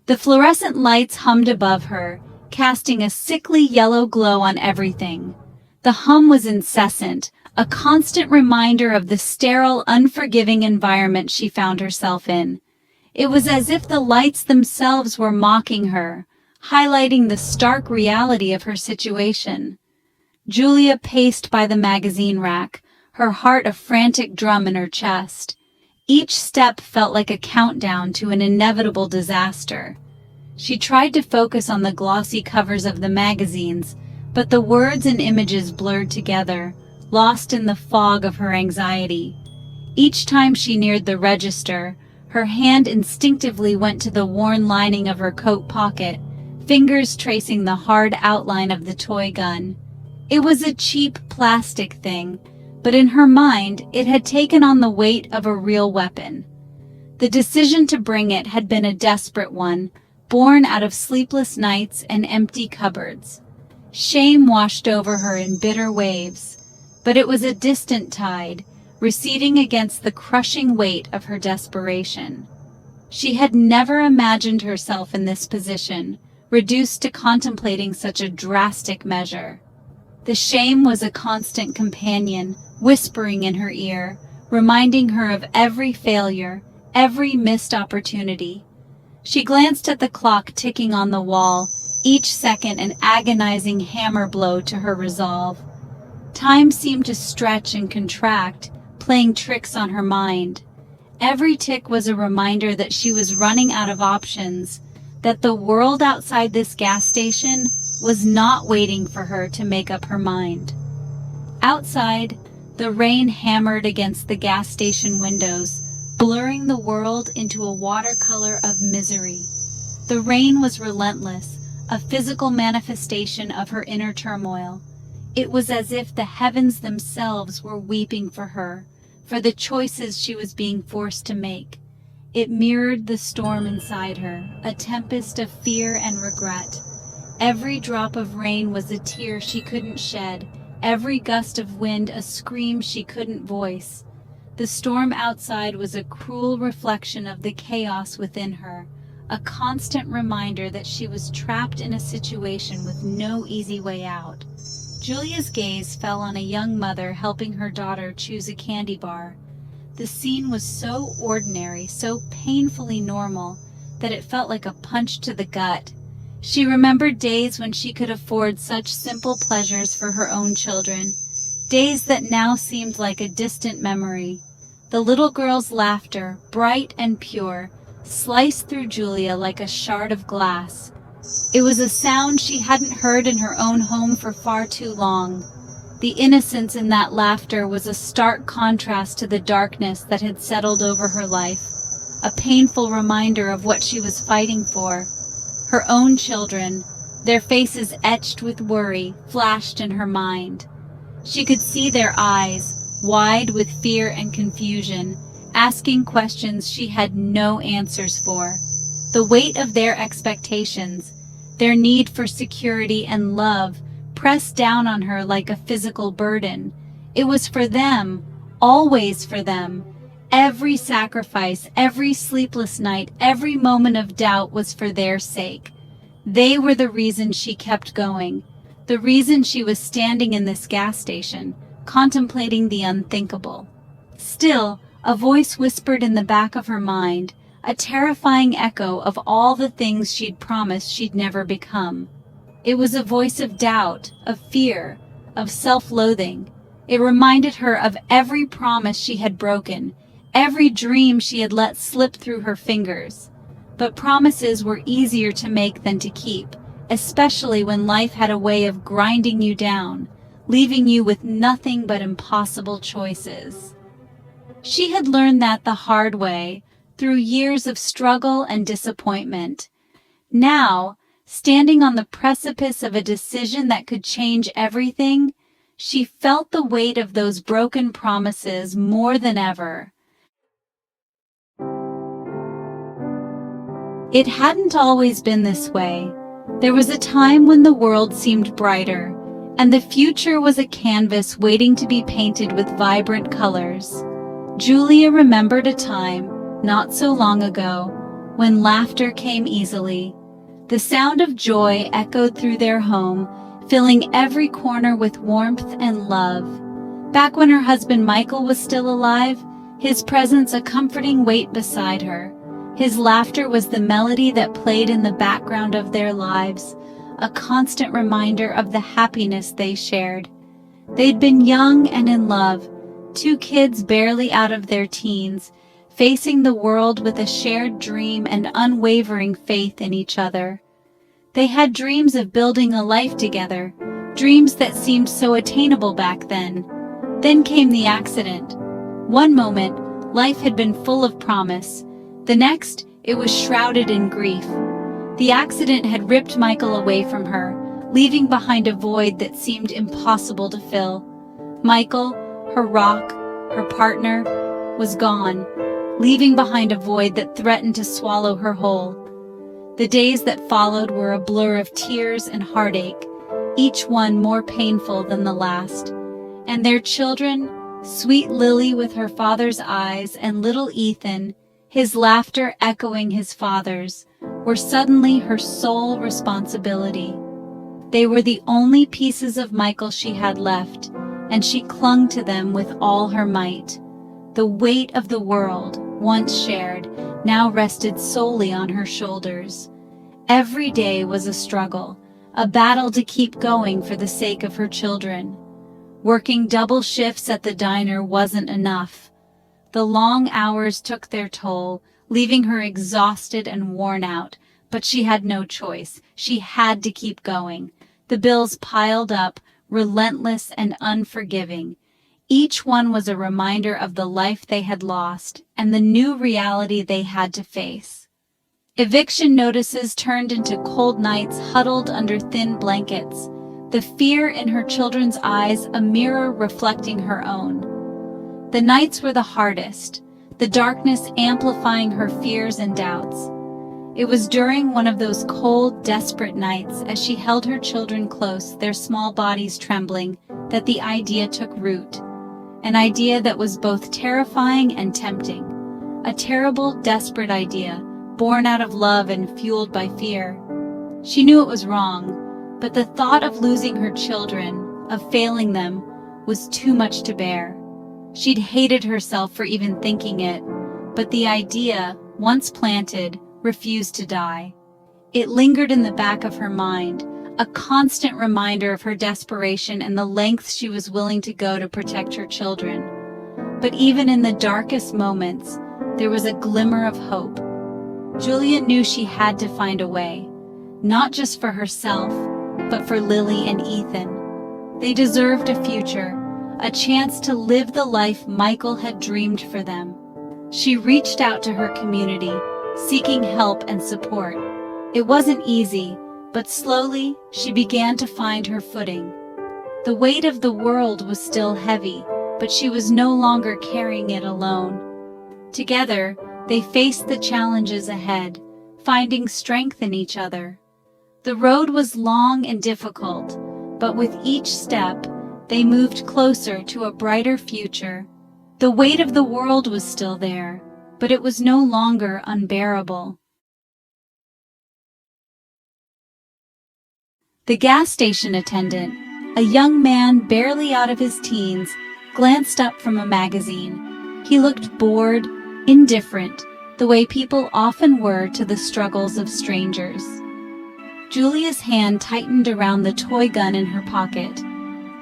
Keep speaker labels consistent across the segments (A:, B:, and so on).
A: The fluorescent lights hummed above her, casting a sickly yellow glow on everything. The hum was incessant, a constant reminder of the sterile, unforgiving environment she found herself in. It was as if the lights themselves were mocking her, highlighting the stark reality of her situation. Julia paced by the magazine rack, her heart a frantic drum in her chest. Each step felt like a countdown to an inevitable disaster. She tried to focus on the glossy covers of the magazines, but the words and images blurred together, lost in the fog of her anxiety. Each time she neared the register, her hand instinctively went to the worn lining of her coat pocket, fingers tracing the hard outline of the toy gun. It was a cheap plastic thing, but in her mind it had taken on the weight of a real weapon. The decision to bring it had been a desperate one, born out of sleepless nights and empty cupboards. Shame washed over her in bitter waves, but it was a distant tide, receding against the crushing weight of her desperation. She had never imagined herself in this position, reduced to contemplating such a drastic measure. The shame was a constant companion, whispering in her ear, reminding her of every failure, every missed opportunity. She glanced at the clock ticking on the wall, each second an agonizing hammer blow to her resolve. Time seemed to stretch and contract, playing tricks on her mind. Every tick was a reminder that she was running out of options, that the world outside this gas station was not waiting for her to make up her mind. Outside, the rain hammered against the gas station windows, blurring the world into a watercolor of misery. The rain was relentless, a physical manifestation of her inner turmoil. It was as if the heavens themselves were weeping for her, for the choices she was being forced to make. It mirrored the storm inside her, a tempest of fear and regret. Every drop of rain was a tear she couldn't shed, every gust of wind a scream she couldn't voice. The storm outside was a cruel reflection of the chaos within her, a constant reminder that she was trapped in a situation with no easy way out. Julia's gaze fell on a young mother helping her daughter choose a candy bar. The scene was so ordinary, so painfully normal, that it felt like a punch to the gut. She remembered days when she could afford such simple pleasures for her own children, days that now seemed like a distant memory. The little girl's laughter, bright and pure, sliced through Julia like a shard of glass. It was a sound she hadn't heard in her own home for far too long. The innocence in that laughter was a stark contrast to the darkness that had settled over her life, a painful reminder of what she was fighting for. Her own children, their faces etched with worry, flashed in her mind. She could see their eyes, wide with fear and confusion, asking questions she had no answers for. The weight of their expectations, their need for security and love, pressed down on her like a physical burden. It was for them, always for them. Every sacrifice, every sleepless night, every moment of doubt was for their sake. They were the reason she kept going, the reason she was standing in this gas station, contemplating the unthinkable. Still, a voice whispered in the back of her mind, a terrifying echo of all the things she'd promised she'd never become. It was a voice of doubt, of fear, of self-loathing. It reminded her of every promise she had broken, every dream she had let slip through her fingers. But promises were easier to make than to keep, especially when life had a way of grinding you down, leaving you with nothing but impossible choices. She had learned that the hard way, through years of struggle and disappointment. Now, standing on the precipice of a decision that could change everything, she felt the weight of those broken promises more than ever. It hadn't always been this way. There was a time when the world seemed brighter, and the future was a canvas waiting to be painted with vibrant colors. Julia remembered a time, not so long ago, when laughter came easily. The sound of joy echoed through their home, filling every corner with warmth and love. Back when her husband Michael was still alive, his presence a comforting weight beside her. His laughter was the melody that played in the background of their lives, a constant reminder of the happiness they shared. They'd been young and in love, two kids barely out of their teens, facing the world with a shared dream and unwavering faith in each other. They had dreams of building a life together, dreams that seemed so attainable back then. Then came the accident. One moment, life had been full of promise. The next, it was shrouded in grief. The accident had ripped Michael away from her, leaving behind a void that seemed impossible to fill. Michael, her rock, her partner, was gone, leaving behind a void that threatened to swallow her whole. The days that followed were a blur of tears and heartache, each one more painful than the last. And their children, sweet Lily with her father's eyes and little Ethan, his laughter echoing his father's, were suddenly her sole responsibility. They were the only pieces of Michael she had left, and she clung to them with all her might. The weight of the world, once shared, now rested solely on her shoulders. Every day was a struggle, a battle to keep going for the sake of her children. Working double shifts at the diner wasn't enough. The long hours took their toll, leaving her exhausted and worn out, but she had no choice. She had to keep going. The bills piled up, relentless and unforgiving. Each one was a reminder of the life they had lost and the new reality they had to face. Eviction notices turned into cold nights huddled under thin blankets, the fear in her children's eyes a mirror reflecting her own. The nights were the hardest, the darkness amplifying her fears and doubts. It was during one of those cold, desperate nights as she held her children close, their small bodies trembling, that the idea took root. An idea that was both terrifying and tempting. A terrible, desperate idea, born out of love and fueled by fear. She knew it was wrong, but the thought of losing her children, of failing them, was too much to bear. She'd hated herself for even thinking it, but the idea, once planted, refused to die. It lingered in the back of her mind, a constant reminder of her desperation and the lengths she was willing to go to protect her children. But even in the darkest moments, there was a glimmer of hope. Julia knew she had to find a way, not just for herself, but for Lily and Ethan. They deserved a future, a chance to live the life Michael had dreamed for them. She reached out to her community, seeking help and support. It wasn't easy, but slowly she began to find her footing. The weight of the world was still heavy, but she was no longer carrying it alone. Together, they faced the challenges ahead, finding strength in each other. The road was long and difficult, but with each step, they moved closer to a brighter future. The weight of the world was still there, but it was no longer unbearable. The gas station attendant, a young man barely out of his teens, glanced up from a magazine. He looked bored, indifferent, the way people often were to the struggles of strangers. Julia's hand tightened around the toy gun in her pocket.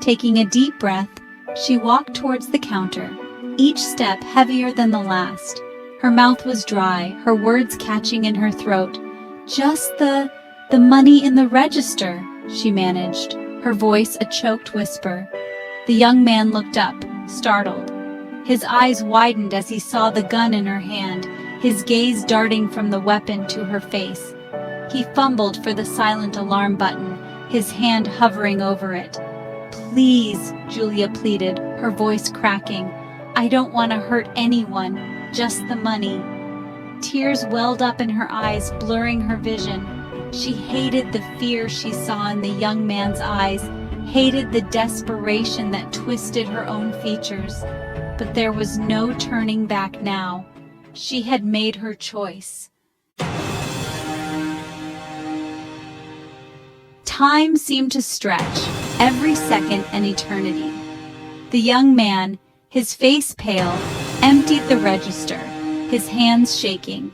A: Taking a deep breath, she walked towards the counter, each step heavier than the last. Her mouth was dry, her words catching in her throat. "Just the money in the register," she managed, her voice a choked whisper. The young man looked up, startled. His eyes widened as he saw the gun in her hand, his gaze darting from the weapon to her face. He fumbled for the silent alarm button, his hand hovering over it. "Please," Julia pleaded, her voice cracking. "I don't want to hurt anyone, just the money." Tears welled up in her eyes, blurring her vision. She hated the fear she saw in the young man's eyes, hated the desperation that twisted her own features. But there was no turning back now. She had made her choice. Time seemed to stretch, every second an eternity. The young man, his face pale, emptied the register, his hands shaking.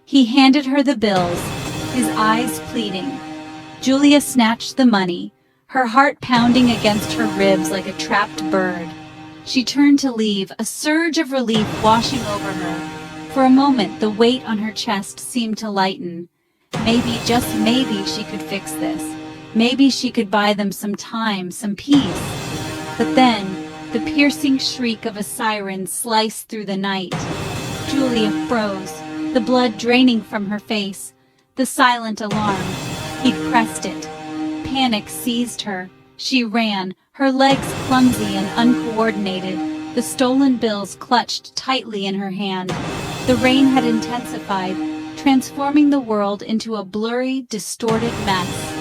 A: He handed her the bills, his eyes pleading. Julia snatched the money, her heart pounding against her ribs like a trapped bird. She turned to leave, a surge of relief washing over her. For a moment, the weight on her chest seemed to lighten. Maybe, just maybe, she could fix this. Maybe she could buy them some time, some peace. But then, the piercing shriek of a siren sliced through the night. Julia froze, the blood draining from her face, the silent alarm. He'd pressed it. Panic seized her. She ran, her legs clumsy and uncoordinated, the stolen bills clutched tightly in her hand. The rain had intensified, transforming the world into a blurry, distorted mess.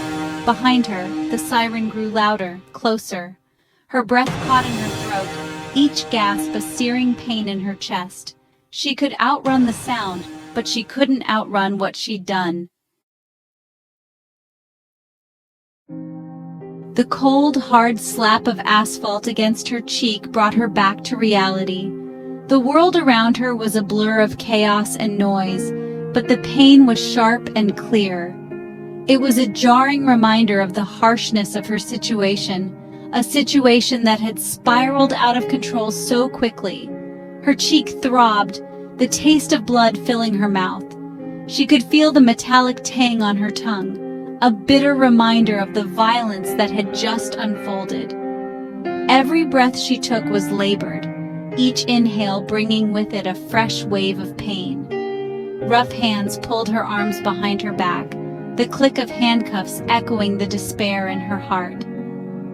A: Behind her, the siren grew louder, closer. Her breath caught in her throat, each gasp a searing pain in her chest. She could outrun the sound, but she couldn't outrun what she'd done. The cold, hard slap of asphalt against her cheek brought her back to reality. The world around her was a blur of chaos and noise, but the pain was sharp and clear. It was a jarring reminder of the harshness of her situation, a situation that had spiraled out of control so quickly. Her cheek throbbed, the taste of blood filling her mouth. She could feel the metallic tang on her tongue, a bitter reminder of the violence that had just unfolded. Every breath she took was labored, each inhale bringing with it a fresh wave of pain. Rough hands pulled her arms behind her back, the click of handcuffs echoing the despair in her heart.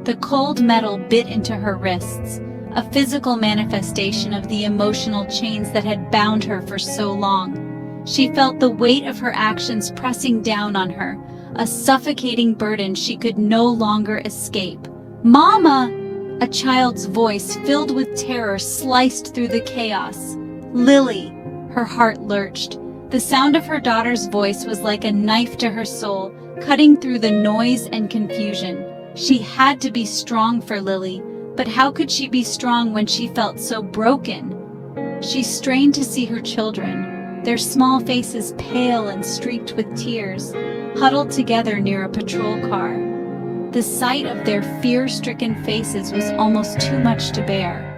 A: The cold metal bit into her wrists, a physical manifestation of the emotional chains that had bound her for so long. She felt the weight of her actions pressing down on her, a suffocating burden she could no longer escape. "Mama!" A child's voice filled with terror sliced through the chaos. "Lily!" Her heart lurched. The sound of her daughter's voice was like a knife to her soul, cutting through the noise and confusion. She had to be strong for Lily, but how could she be strong when she felt so broken? She strained to see her children, their small faces pale and streaked with tears, huddled together near a patrol car. The sight of their fear-stricken faces was almost too much to bear.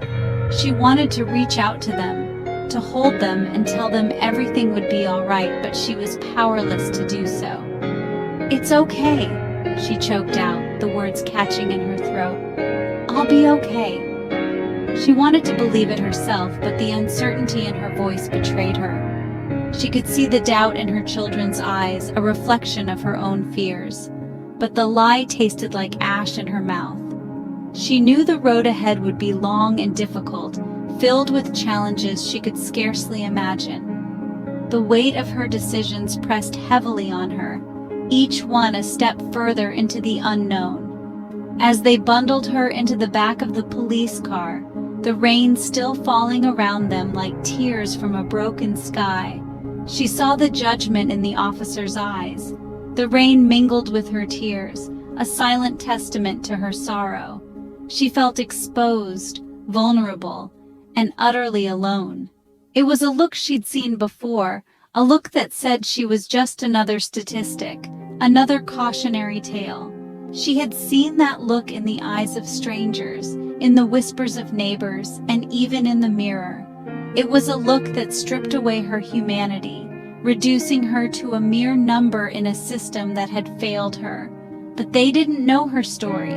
A: She wanted to reach out to them, to hold them and tell them everything would be all right, but she was powerless to do so. "It's okay," she choked out, the words catching in her throat. "I'll be okay." She wanted to believe it herself, but the uncertainty in her voice betrayed her. She could see the doubt in her children's eyes, a reflection of her own fears. But the lie tasted like ash in her mouth. She knew the road ahead would be long and difficult, filled with challenges she could scarcely imagine. The weight of her decisions pressed heavily on her, each one a step further into the unknown. As they bundled her into the back of the police car, the rain still falling around them like tears from a broken sky, she saw the judgment in the officer's eyes. The rain mingled with her tears, a silent testament to her sorrow. She felt exposed, vulnerable, and utterly alone. It was a look she'd seen before, a look that said she was just another statistic, another cautionary tale. She had seen that look in the eyes of strangers, in the whispers of neighbors, and even in the mirror. It was a look that stripped away her humanity, reducing her to a mere number in a system that had failed her. But they didn't know her story.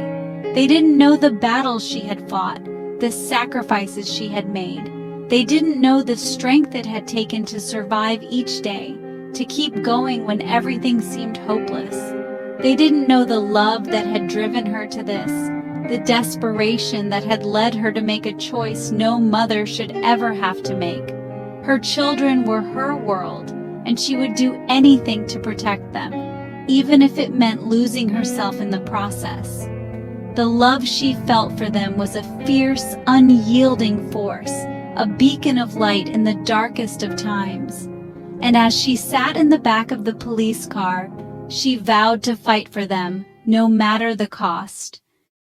A: They didn't know the battles she had fought, the sacrifices she had made. They didn't know the strength it had taken to survive each day, to keep going when everything seemed hopeless. They didn't know the love that had driven her to this, the desperation that had led her to make a choice no mother should ever have to make. Her children were her world, and she would do anything to protect them, even if it meant losing herself in the process. The love she felt for them was a fierce, unyielding force, a beacon of light in the darkest of times. And as she sat in the back of the police car, she vowed to fight for them, no matter the cost.